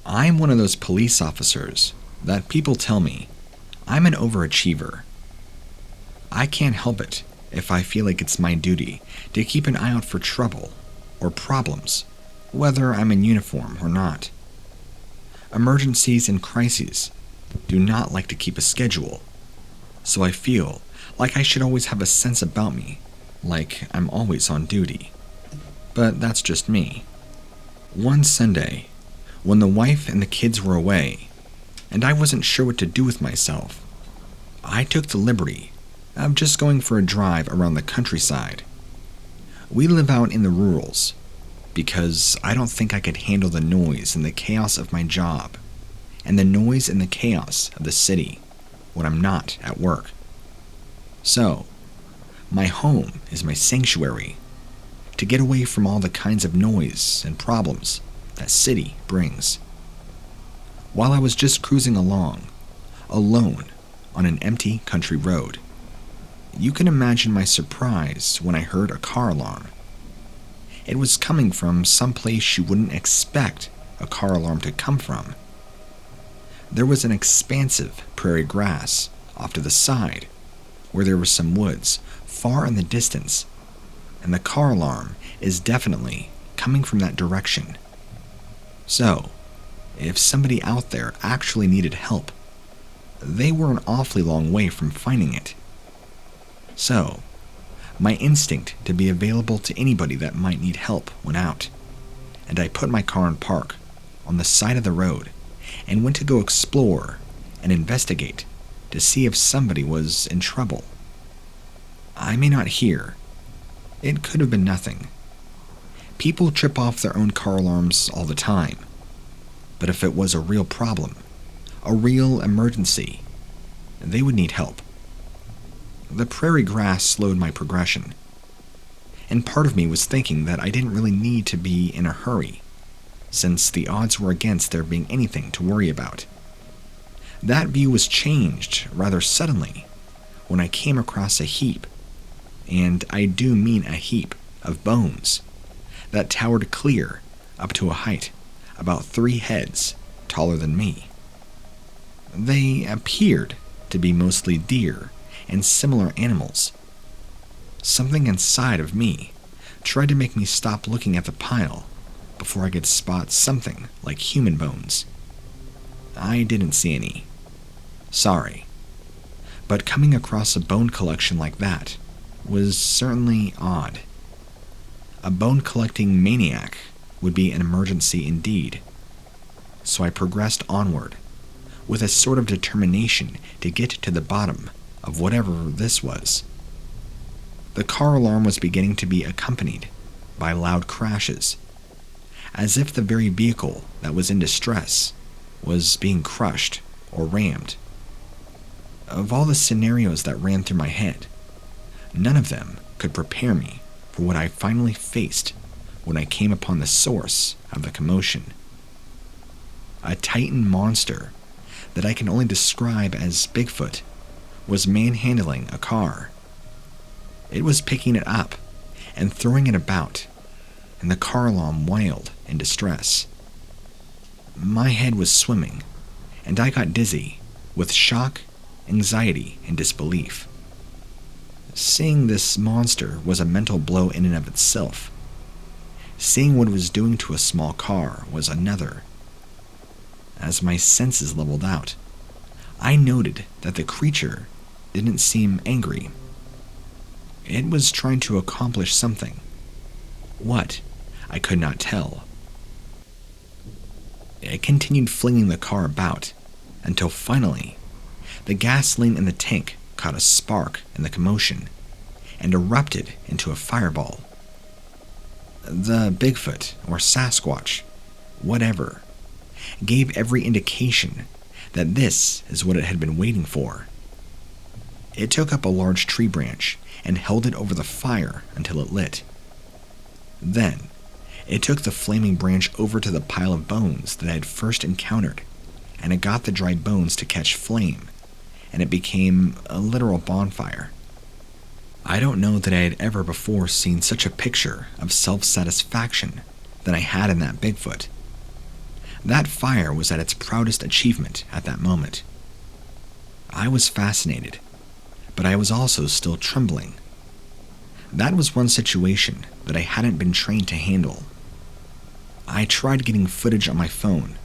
I'm one of those police officers that people tell me I'm an overachiever. I can't help it if I feel like it's my duty to keep an eye out for trouble or problems, whether I'm in uniform or not. Emergencies and crises do not like to keep a schedule, so I feel like I should always have a sense about me, like I'm always on duty. But that's just me. One Sunday, when the wife and the kids were away, and I wasn't sure what to do with myself, I took the liberty of just going for a drive around the countryside. We live out in the rurals, because I don't think I could handle the noise and the chaos of my job, and the noise and the chaos of the city when I'm not at work. So, my home is my sanctuary, to get away from all the kinds of noise and problems that city brings. While I was just cruising along, alone on an empty country road, you can imagine my surprise when I heard a car alarm. It was coming from someplace you wouldn't expect a car alarm to come from. There was an expansive prairie grass off to the side, where there were some woods far in the distance, and the car alarm is definitely coming from that direction. So, if somebody out there actually needed help, they were an awfully long way from finding it. So, my instinct to be available to anybody that might need help went out, and I put my car in park on the side of the road and went to go explore and investigate to see if somebody was in trouble. I may not hear. It could have been nothing. People trip off their own car alarms all the time, but if it was a real problem, a real emergency, they would need help. The prairie grass slowed my progression, and part of me was thinking that I didn't really need to be in a hurry, since the odds were against there being anything to worry about. That view was changed rather suddenly when I came across a heap, and I do mean a heap, of bones that towered clear up to a height about 3 heads taller than me. They appeared to be mostly deer and similar animals. Something inside of me tried to make me stop looking at the pile before I could spot something like human bones. I didn't see any. Sorry. But coming across a bone collection like that was certainly odd. A bone-collecting maniac would be an emergency indeed. So I progressed onward, with a sort of determination to get to the bottom of whatever this was. The car alarm was beginning to be accompanied by loud crashes, as if the very vehicle that was in distress was being crushed or rammed. Of all the scenarios that ran through my head, none of them could prepare me for what I finally faced when I came upon the source of the commotion. A titan monster that I can only describe as Bigfoot was manhandling a car. It was picking it up and throwing it about, and the car alarm wailed in distress. My head was swimming, and I got dizzy with shock, anxiety, and disbelief. Seeing this monster was a mental blow in and of itself. Seeing what it was doing to a small car was another. As my senses leveled out, I noted that the creature didn't seem angry. It was trying to accomplish something. What? I could not tell. It continued flinging the car about, until finally, the gasoline in the tank caught a spark in the commotion and erupted into a fireball. The Bigfoot, or Sasquatch, whatever, gave every indication that this is what it had been waiting for. It took up a large tree branch and held it over the fire until it lit. Then, it took the flaming branch over to the pile of bones that I had first encountered, and it got the dried bones to catch flame, and it became a literal bonfire. I don't know that I had ever before seen such a picture of self-satisfaction than I had in that Bigfoot. That fire was at its proudest achievement at that moment. I was fascinated, but I was also still trembling. That was one situation that I hadn't been trained to handle. I tried getting footage on my phone,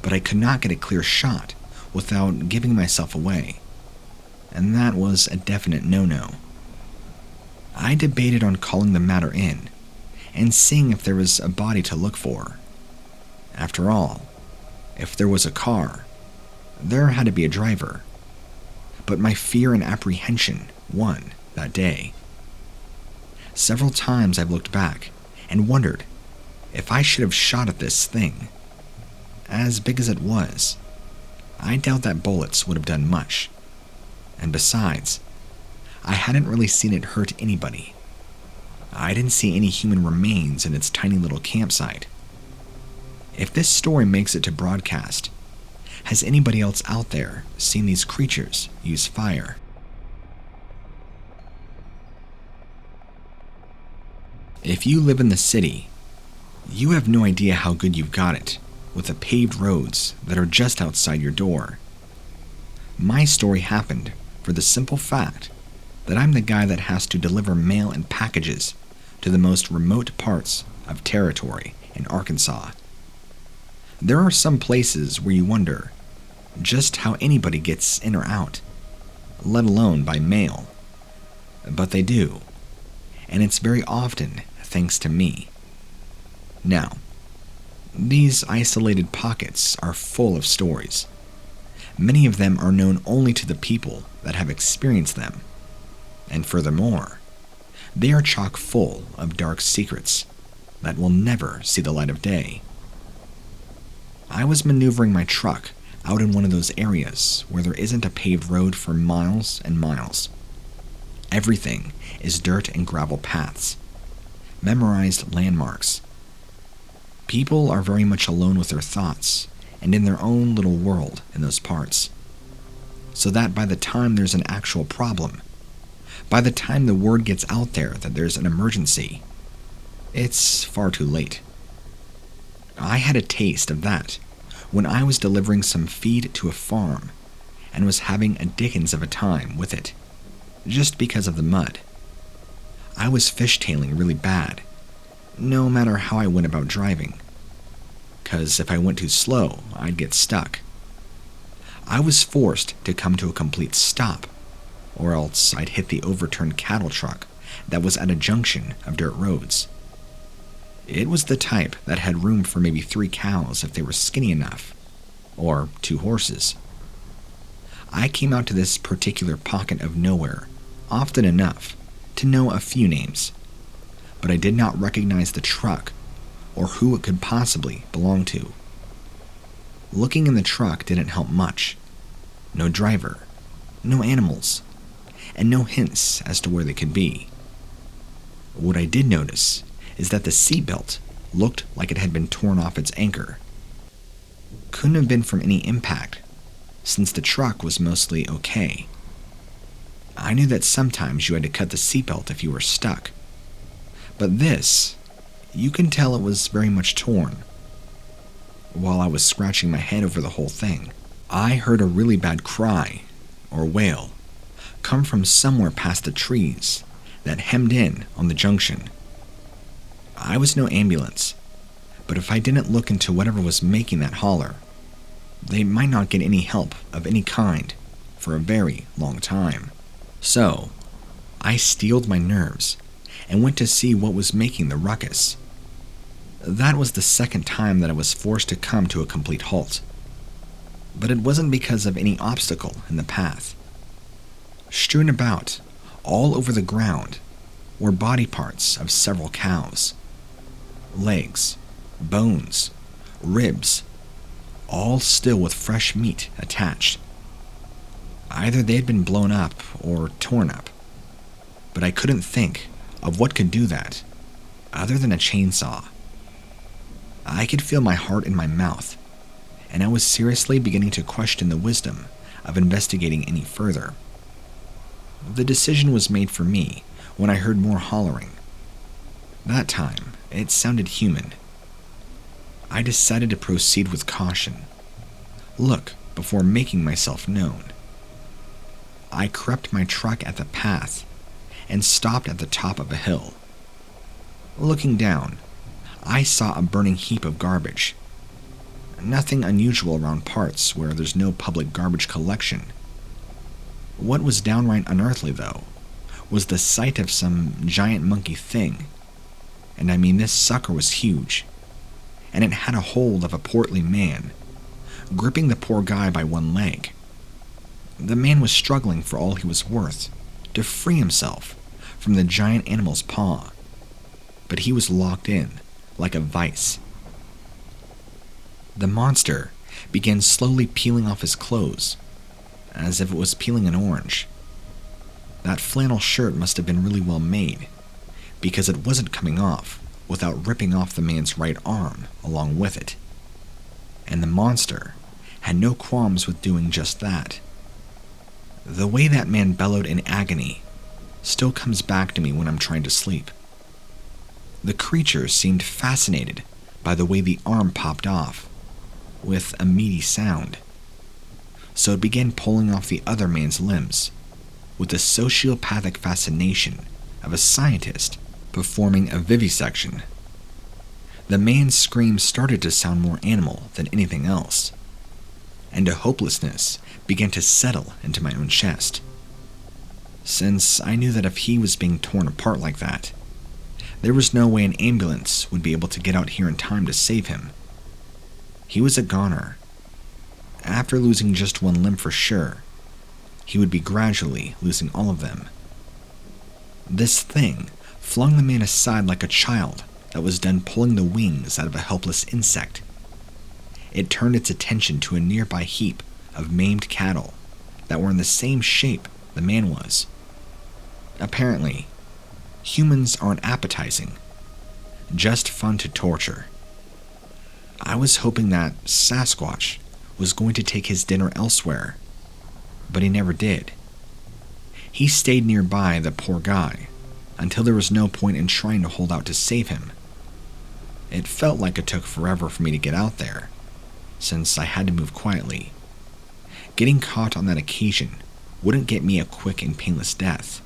but I could not get a clear shot without giving myself away, and that was a definite no-no. I debated on calling the matter in and seeing if there was a body to look for. After all, if there was a car, there had to be a driver. But my fear and apprehension won that day. Several times I've looked back and wondered if I should have shot at this thing. As big as it was, I doubt that bullets would have done much. And besides, I hadn't really seen it hurt anybody. I didn't see any human remains in its tiny little campsite. If this story makes it to broadcast, has anybody else out there seen these creatures use fire? If you live in the city, you have no idea how good you've got it with the paved roads that are just outside your door. My story happened for the simple fact that I'm the guy that has to deliver mail and packages to the most remote parts of territory in Arkansas. There are some places where you wonder just how anybody gets in or out, let alone by mail. But they do, and it's very often thanks to me. Now, these isolated pockets are full of stories. Many of them are known only to the people that have experienced them. And furthermore, they are chock full of dark secrets that will never see the light of day. I was maneuvering my truck out in one of those areas where there isn't a paved road for miles and miles. Everything is dirt and gravel paths, memorized landmarks. People are very much alone with their thoughts and in their own little world in those parts. So that by the time there's an actual problem, by the time the word gets out there that there's an emergency, it's far too late. I had a taste of that when I was delivering some feed to a farm and was having a dickens of a time with it, just because of the mud. I was fishtailing really bad, no matter how I went about driving, 'cause if I went too slow, I'd get stuck. I was forced to come to a complete stop, or else I'd hit the overturned cattle truck that was at a junction of dirt roads. It was the type that had room for maybe 3 cows if they were skinny enough, or 2 horses. I came out to this particular pocket of nowhere often enough to know a few names, but I did not recognize the truck or who it could possibly belong to. Looking in the truck didn't help much. No driver, no animals, and no hints as to where they could be. What I did notice is that the seatbelt looked like it had been torn off its anchor. Couldn't have been from any impact, since the truck was mostly okay. I knew that sometimes you had to cut the seatbelt if you were stuck, but this, you can tell it was very much torn. While I was scratching my head over the whole thing, I heard a really bad cry, or wail, come from somewhere past the trees that hemmed in on the junction. I was no ambulance, but if I didn't look into whatever was making that holler, they might not get any help of any kind for a very long time. So, I steeled my nerves and went to see what was making the ruckus. That was the second time that I was forced to come to a complete halt. But it wasn't because of any obstacle in the path. Strewn about, all over the ground, were body parts of several cows. Legs, bones, ribs, all still with fresh meat attached. Either they had been blown up or torn up, but I couldn't think of what could do that other than a chainsaw. I could feel my heart in my mouth, and I was seriously beginning to question the wisdom of investigating any further. The decision was made for me when I heard more hollering. That time, it sounded human. I decided to proceed with caution. Look before making myself known. I crept my truck at the path and stopped at the top of a hill. Looking down, I saw a burning heap of garbage. Nothing unusual around parts where there's no public garbage collection. What was downright unearthly, though, was the sight of some giant monkey thing. And I mean, this sucker was huge, and it had a hold of a portly man, gripping the poor guy by one leg. The man was struggling for all he was worth to free himself from the giant animal's paw, but he was locked in like a vice. The monster began slowly peeling off his clothes, as if it was peeling an orange. That flannel shirt must have been really well made, because it wasn't coming off without ripping off the man's right arm along with it. And the monster had no qualms with doing just that. The way that man bellowed in agony still comes back to me when I'm trying to sleep. The creature seemed fascinated by the way the arm popped off, with a meaty sound. So it began pulling off the other man's limbs, with the sociopathic fascination of a scientist performing a vivisection. The man's screams started to sound more animal than anything else, and a hopelessness began to settle into my own chest. Since I knew that if he was being torn apart like that, there was no way an ambulance would be able to get out here in time to save him. He was a goner. After losing just one limb for sure, he would be gradually losing all of them. This thing flung the man aside like a child that was done pulling the wings out of a helpless insect. It turned its attention to a nearby heap of maimed cattle that were in the same shape the man was. Apparently, humans aren't appetizing, just fun to torture. I was hoping that Sasquatch was going to take his dinner elsewhere, but he never did. He stayed nearby the poor guy until there was no point in trying to hold out to save him. It felt like it took forever for me to get out there, since I had to move quietly. Getting caught on that occasion wouldn't get me a quick and painless death.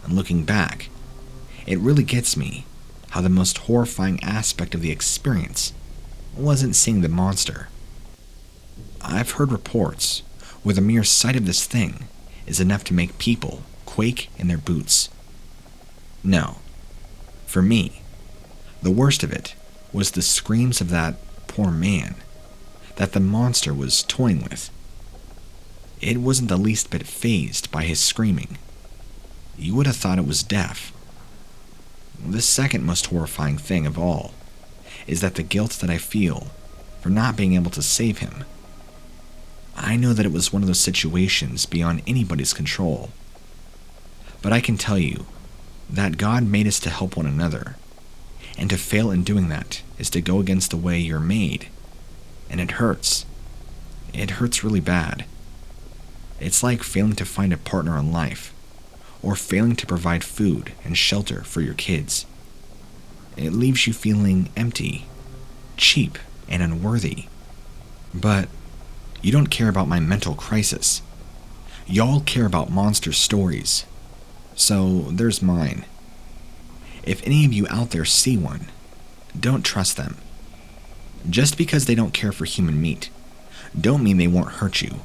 And looking back, it really gets me how the most horrifying aspect of the experience wasn't seeing the monster. I've heard reports where the mere sight of this thing is enough to make people quake in their boots. No, for me, the worst of it was the screams of that poor man that the monster was toying with. It wasn't the least bit fazed by his screaming. You would have thought it was deaf. The second most horrifying thing of all is that the guilt that I feel for not being able to save him. I know that it was one of those situations beyond anybody's control. But I can tell you that God made us to help one another, and to fail in doing that is to go against the way you're made, and it hurts. It hurts really bad. It's like failing to find a partner in life, or failing to provide food and shelter for your kids. It leaves you feeling empty, cheap, and unworthy. But you don't care about my mental crisis. Y'all care about monster stories. So there's mine. If any of you out there see one, don't trust them. Just because they don't care for human meat, don't mean they won't hurt you